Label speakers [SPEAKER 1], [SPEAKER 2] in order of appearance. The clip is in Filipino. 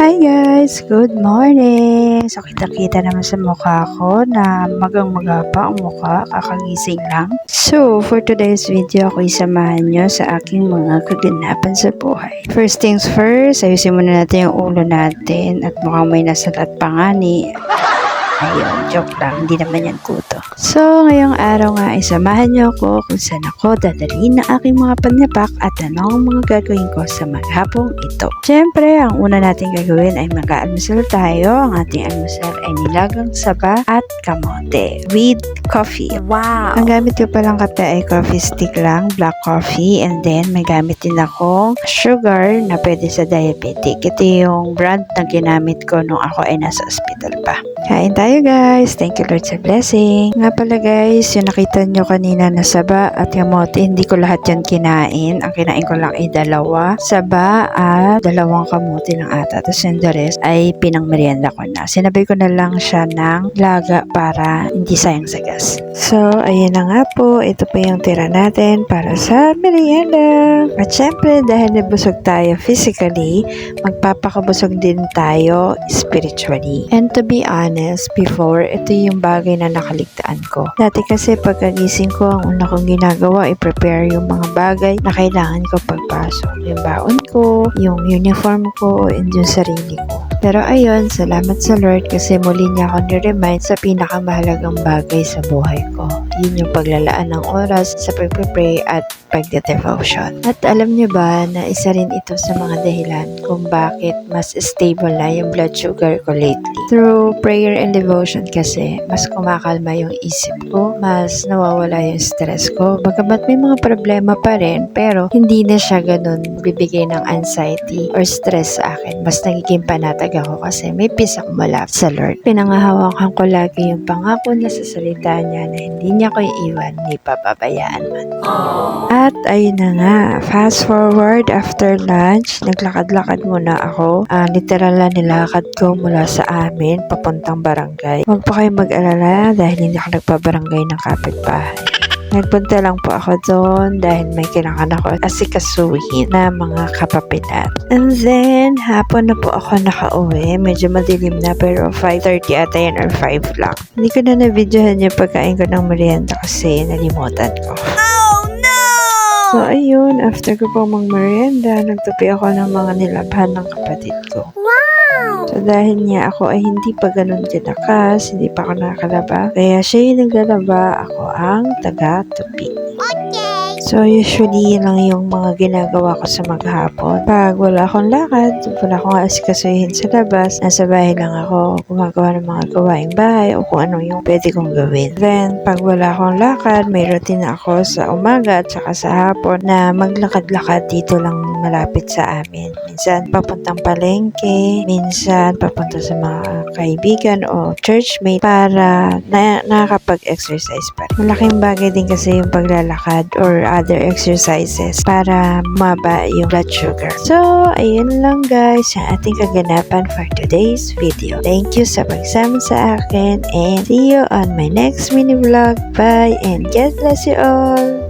[SPEAKER 1] Hi guys! Good morning! So kita-kita naman sa mukha ko na magang-maga pa ang mukha, kakagising lang. So for today's video, ako isamahan nyo sa aking mga kaganapan sa buhay. First things first, ayusin muna natin yung ulo natin at mukhang may nasalat pa nga ni... Ayun, joke lang, hindi naman yan kuto. So, ngayong araw nga, isamahan niyo ako kung saan ako dadalhin na aking mga panyapak at ano ang mga gagawin ko sa maghapong ito. Siyempre, ang una natin gagawin ay mag-aalmusal tayo. Ang ating almusal ay nilagang saba at kamote with coffee. Wow! Ang gamit ko palang kape ay coffee stick lang, black coffee, and then may gamit din akong sugar na pwede sa diabetic. Ito yung brand na ginamit ko nung ako ay nasa ospital pa. Kain tayo guys. Thank you Lord sa blessing. Nga pala guys, yung nakita nyo kanina na saba at kamote, hindi ko lahat yan kinain. Ang kinain ko lang ay dalawa saba at dalawang kamote ng ata. Tapos yung the rest ay pinangmerienda ko na. Sinabay ko na lang siya ng laga para hindi sayang sa gas. So, ayun na nga po. Ito po yung tira natin para sa merienda. At syempre, dahil nabusog tayo physically, magpapakabusog din tayo spiritually. And to be honest, before, ito yung bagay na nakaligtaan ko. Dati kasi pagkagising ko, ang una kong ginagawa, i-prepare yung mga bagay na kailangan ko pagpasok. Yung baon ko, yung uniform ko, and yung sarili ko. Pero ayun, salamat sa Lord kasi muli niya ako ni-remind sa pinakamahalagang bagay sa buhay ko. Yun yung paglalaan ng oras sa pag-pray at pagde-devotion. At alam niyo ba na isa rin ito sa mga dahilan kung bakit mas stable na yung blood sugar ko lately. Through prayer and devotion kasi, mas kumakalma yung isip ko, mas nawawala yung stress ko. Bagamat may mga problema pa rin, pero hindi na siya ganun bibigay ng anxiety or stress sa akin. Mas nagiging panatag ako kasi may peace ako mula sa Lord. Pinangahawakan ko lagi yung pangako na sa salita niya na hindi niya ko iiwan ni papabayaan man. At ayun na nga, fast forward after lunch, naglakad-lakad muna ako. Literal na nilakad ko mula sa amin papuntang barangay. Huwag pa kayo mag-alala dahil hindi ako nagpabarangay ng kapitbahay. Nagpunta lang po ako doon dahil may kailangan ako asikasuhin na mga kapapilat. And then, hapon na po ako nakauwi. Medyo madilim na pero 5:30 ata yan or 5 lang. Hindi ko na na-videohan yung pagkain ko ng merienda kasi nalimutan ko. So, ayun, after ko pong mag-merienda, nagtupi ako ng mga nilabhan ng kapatid ko. Wow! So, dahil niya ako ay hindi pa ganun tinakas, hindi pa ako nakakalaba, kaya siya yung naglalaba, ako ang taga-tupi. Okay! So, usually, yun lang yung mga ginagawa ko sa maghapon. Pag wala akong lakad, wala akong asikasuhin sa labas, nasa bahay lang ako, gumagawa ng mga gawaing bahay o kung ano yung pwede kong gawin. Then, pag wala akong lakad, may routine ako sa umaga at saka sa hapon na maglakad-lakad dito lang malapit sa amin. Minsan, papuntang palengke, minsan, papunta sa mga kaibigan o churchmate para nakakapag-exercise pa rin. Malaking bagay din kasi yung paglalakad or other exercises para maba yung blood sugar. So, ayun lang guys yung ating kaganapan for today's video. Thank you sa pagsama sa akin and see you on my next mini vlog. Bye and God bless you all!